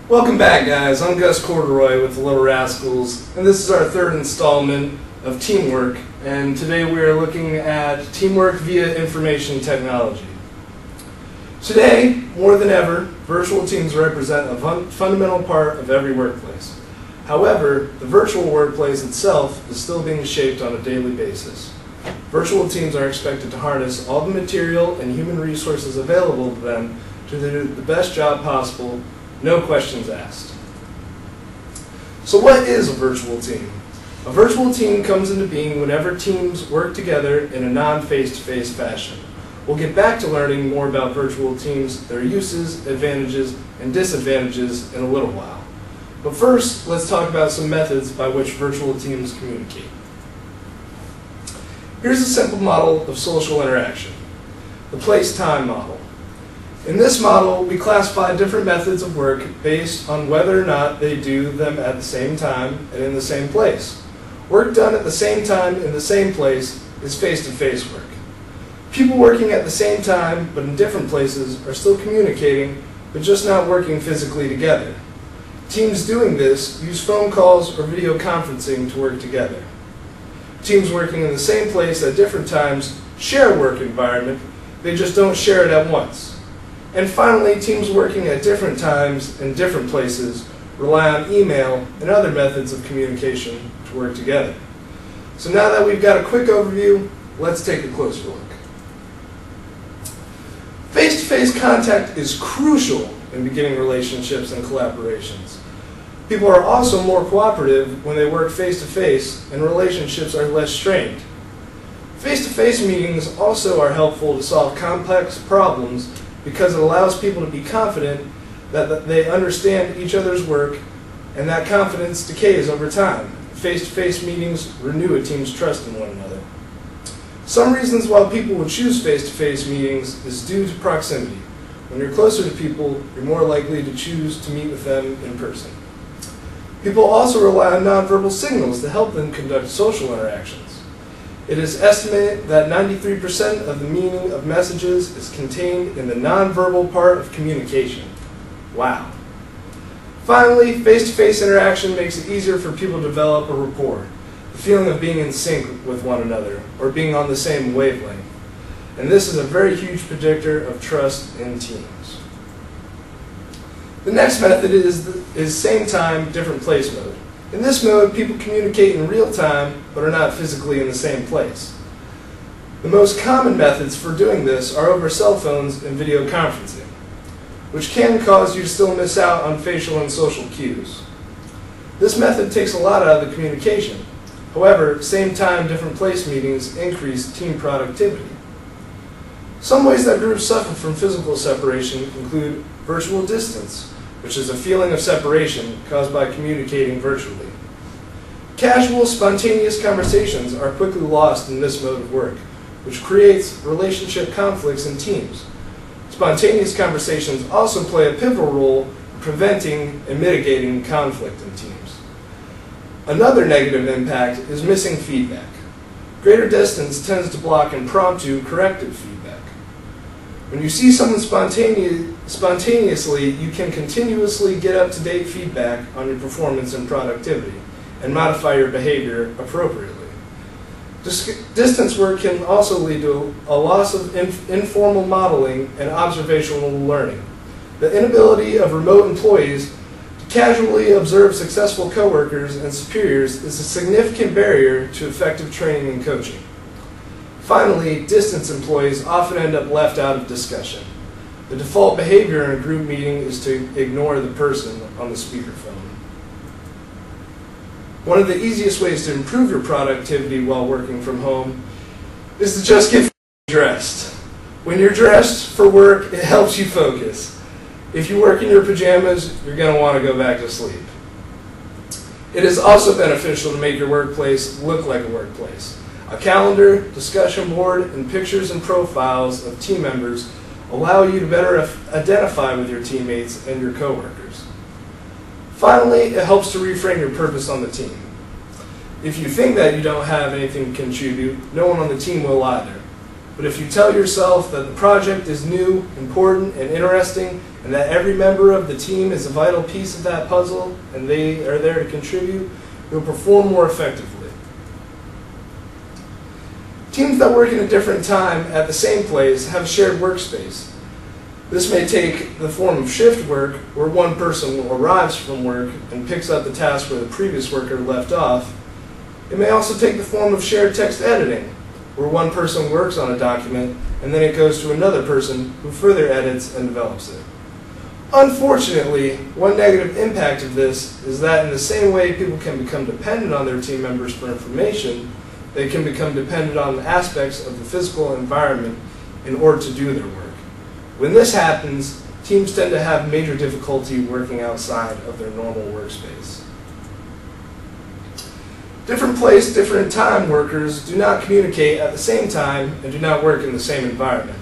Welcome back, guys. I'm Gus Corduroy with the Little Rascals, and this is our third installment of Teamwork, and today we are looking at teamwork via information technology. Today, more than ever, virtual teams represent a fundamental part of every workplace. However, the virtual workplace itself is still being shaped on a daily basis. Virtual teams are expected to harness all the material and human resources available to them to do the best job possible, no questions asked. So what is a virtual team? A virtual team comes into being whenever teams work together in a non-face-to-face fashion. We'll get back to learning more about virtual teams, their uses, advantages, and disadvantages in a little while. But first, let's talk about some methods by which virtual teams communicate. Here's a simple model of social interaction, the place-time model. In this model, we classify different methods of work based on whether or not they do them at the same time and in the same place. Work done at the same time in the same place is face-to-face work. People working at the same time but in different places are still communicating, but just not working physically together. Teams doing this use phone calls or video conferencing to work together. Teams working in the same place at different times share a work environment, they just don't share it at once. And finally, teams working at different times and different places rely on email and other methods of communication to work together. So now that we've got a quick overview, let's take a closer look. Face-to-face contact is crucial in beginning relationships and collaborations. People are also more cooperative when they work face-to-face and relationships are less strained. Face-to-face meetings also are helpful to solve complex problems because it allows people to be confident that they understand each other's work, and that confidence decays over time. Face-to-face meetings renew a team's trust in one another. Some reasons why people would choose face-to-face meetings is due to proximity. When you're closer to people, you're more likely to choose to meet with them in person. People also rely on nonverbal signals to help them conduct social interactions. It is estimated that 93% of the meaning of messages is contained in the nonverbal part of communication. Wow. Finally, face-to-face interaction makes it easier for people to develop a rapport, the feeling of being in sync with one another, or being on the same wavelength. And this is a very huge predictor of trust in teams. The next method is same time, different place mode. In this mode, people communicate in real time, but are not physically in the same place. The most common methods for doing this are over cell phones and video conferencing, which can cause you to still miss out on facial and social cues. This method takes a lot out of the communication. However, same time, different place meetings increase team productivity. Some ways that groups suffer from physical separation include virtual distance, which is a feeling of separation caused by communicating virtually. Casual, spontaneous conversations are quickly lost in this mode of work, which creates relationship conflicts in teams. Spontaneous conversations also play a pivotal role in preventing and mitigating conflict in teams. Another negative impact is missing feedback. Greater distance tends to block impromptu, corrective feedback. When you see someone spontaneously, you can continuously get up-to-date feedback on your performance and productivity, and modify your behavior appropriately. Distance work can also lead to a loss of informal modeling and observational learning. The inability of remote employees to casually observe successful coworkers and superiors is a significant barrier to effective training and coaching. Finally, distance employees often end up left out of discussion. The default behavior in a group meeting is to ignore the person on the speakerphone. One of the easiest ways to improve your productivity while working from home is to just get dressed. When you're dressed for work, it helps you focus. If you work in your pajamas, you're going to want to go back to sleep. It is also beneficial to make your workplace look like a workplace. A calendar, discussion board, and pictures and profiles of team members allow you to better identify with your teammates and your coworkers. Finally, it helps to reframe your purpose on the team. If you think that you don't have anything to contribute, no one on the team will either. But if you tell yourself that the project is new, important, and interesting, and that every member of the team is a vital piece of that puzzle and they are there to contribute, you'll perform more effectively. Teams that work in a different time at the same place have a shared workspace. This may take the form of shift work, where one person arrives from work and picks up the task where the previous worker left off. It may also take the form of shared text editing, where one person works on a document and then it goes to another person who further edits and develops it. Unfortunately, one negative impact of this is that in the same way people can become dependent on their team members for information, they can become dependent on aspects of the physical environment in order to do their work. When this happens, teams tend to have major difficulty working outside of their normal workspace. Different place, different time workers do not communicate at the same time and do not work in the same environment.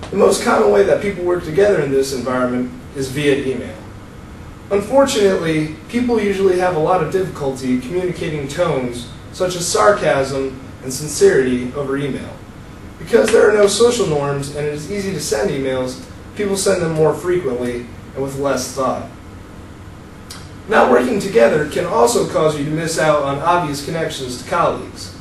The most common way that people work together in this environment is via email. Unfortunately, people usually have a lot of difficulty communicating tones such as sarcasm and sincerity over email. Because there are no social norms and it is easy to send emails, people send them more frequently and with less thought. Not working together can also cause you to miss out on obvious connections to colleagues.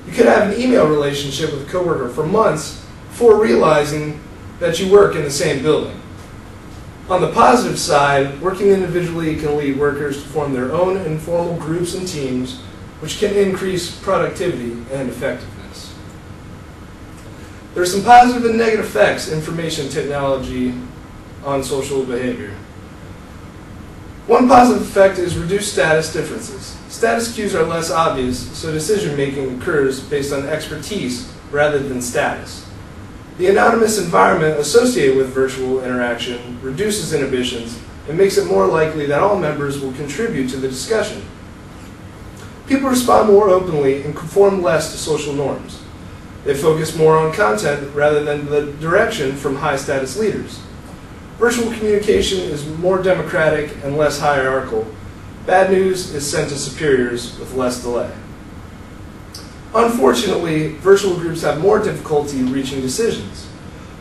You could have an email relationship with a coworker for months before realizing that you work in the same building. On the positive side, working individually can lead workers to form their own informal groups and teams, which can increase productivity and effectiveness. There are some positive and negative effects of information technology on social behavior. One positive effect is reduced status differences. Status cues are less obvious, so decision-making occurs based on expertise rather than status. The anonymous environment associated with virtual interaction reduces inhibitions and makes it more likely that all members will contribute to the discussion. People respond more openly and conform less to social norms. They focus more on content rather than the direction from high-status leaders. Virtual communication is more democratic and less hierarchical. Bad news is sent to superiors with less delay. Unfortunately, virtual groups have more difficulty reaching decisions.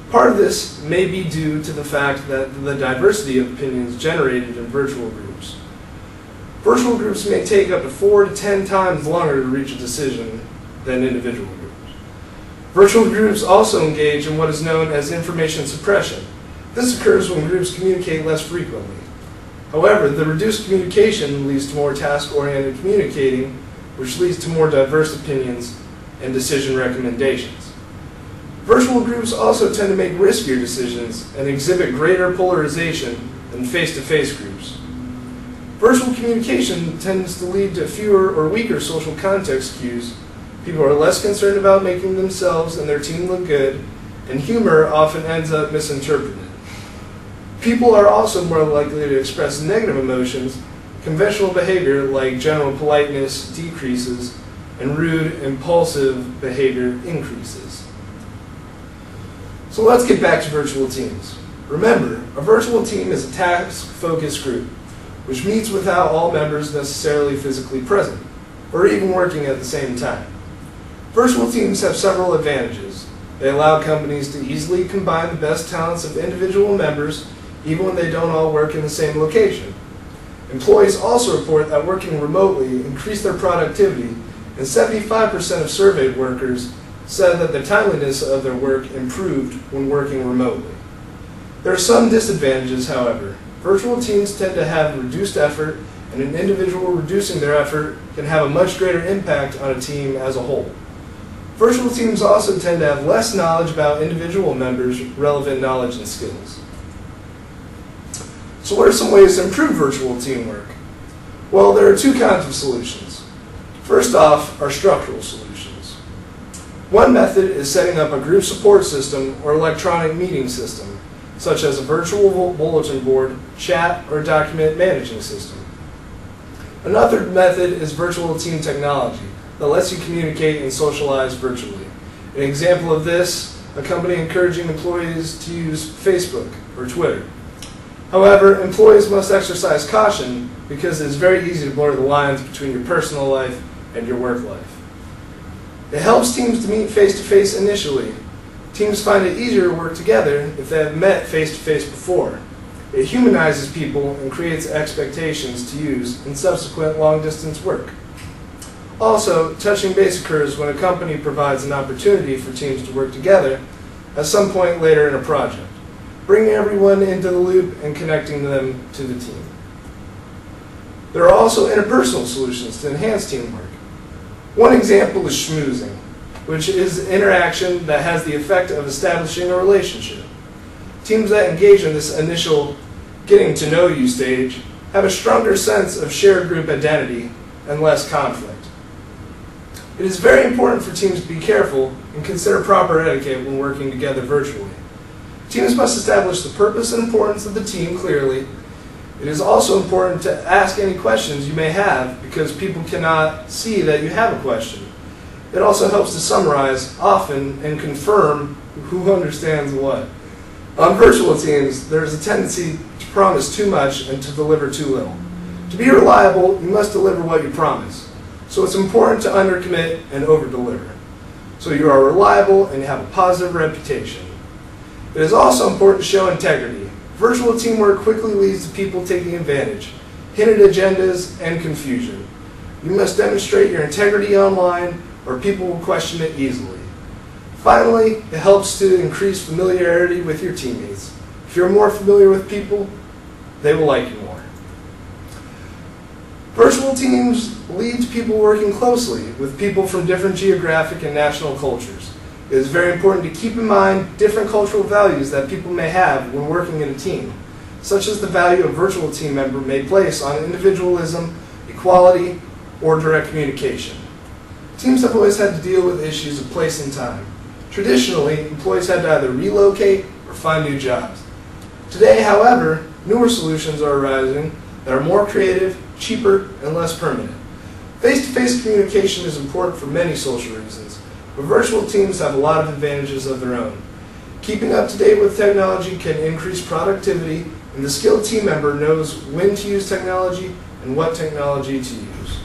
Part of this may be due to the fact that the diversity of opinions generated in virtual groups. Virtual groups may take up to 4 to 10 times longer to reach a decision than individual groups. Virtual groups also engage in what is known as information suppression. This occurs when groups communicate less frequently. However, the reduced communication leads to more task-oriented communicating, which leads to more diverse opinions and decision recommendations. Virtual groups also tend to make riskier decisions and exhibit greater polarization than face-to-face groups. Virtual communication tends to lead to fewer or weaker social context cues. People are less concerned about making themselves and their team look good, and humor often ends up misinterpreted. People are also more likely to express negative emotions. Conventional behavior like general politeness decreases, and rude, impulsive behavior increases. So let's get back to virtual teams. Remember, a virtual team is a task-focused group, which meets without all members necessarily physically present, or even working at the same time. Virtual teams have several advantages. They allow companies to easily combine the best talents of individual members, even when they don't all work in the same location. Employees also report that working remotely increased their productivity, and 75% of surveyed workers said that the timeliness of their work improved when working remotely. There are some disadvantages, however. Virtual teams tend to have reduced effort, and an individual reducing their effort can have a much greater impact on a team as a whole. Virtual teams also tend to have less knowledge about individual members' relevant knowledge and skills. So what are some ways to improve virtual teamwork? Well, there are two kinds of solutions. First off are structural solutions. One method is setting up a group support system or electronic meeting system, such as a virtual bulletin board, chat, or document managing system. Another method is virtual team technology that lets you communicate and socialize virtually. An example of this, a company encouraging employees to use Facebook or Twitter. However, employees must exercise caution because it is very easy to blur the lines between your personal life and your work life. It helps teams to meet face-to-face initially. Teams find it easier to work together if they have met face-to-face before. It humanizes people and creates expectations to use in subsequent long-distance work. Also, touching base occurs when a company provides an opportunity for teams to work together at some point later in a project, bringing everyone into the loop and connecting them to the team. There are also interpersonal solutions to enhance teamwork. One example is schmoozing, which is interaction that has the effect of establishing a relationship. Teams that engage in this initial getting to know you stage have a stronger sense of shared group identity and less conflict. It is very important for teams to be careful and consider proper etiquette when working together virtually. Teams must establish the purpose and importance of the team clearly. It is also important to ask any questions you may have because people cannot see that you have a question. It also helps to summarize often and confirm who understands what. On virtual teams, there is a tendency to promise too much and to deliver too little. To be reliable, you must deliver what you promise. So it's important to undercommit and overdeliver, so you are reliable and you have a positive reputation. It is also important to show integrity. Virtual teamwork quickly leads to people taking advantage, hidden agendas, and confusion. You must demonstrate your integrity online or people will question it easily. Finally, it helps to increase familiarity with your teammates. If you're more familiar with people, they will like you more. Virtual teams lead to people working closely with people from different geographic and national cultures. It is very important to keep in mind different cultural values that people may have when working in a team, such as the value a virtual team member may place on individualism, equality, or direct communication. Teams have always had to deal with issues of place and time. Traditionally, employees had to either relocate or find new jobs. Today, however, newer solutions are arising that are more creative, cheaper, and less permanent. Face-to-face communication is important for many social reasons, but virtual teams have a lot of advantages of their own. Keeping up to date with technology can increase productivity, and the skilled team member knows when to use technology and what technology to use.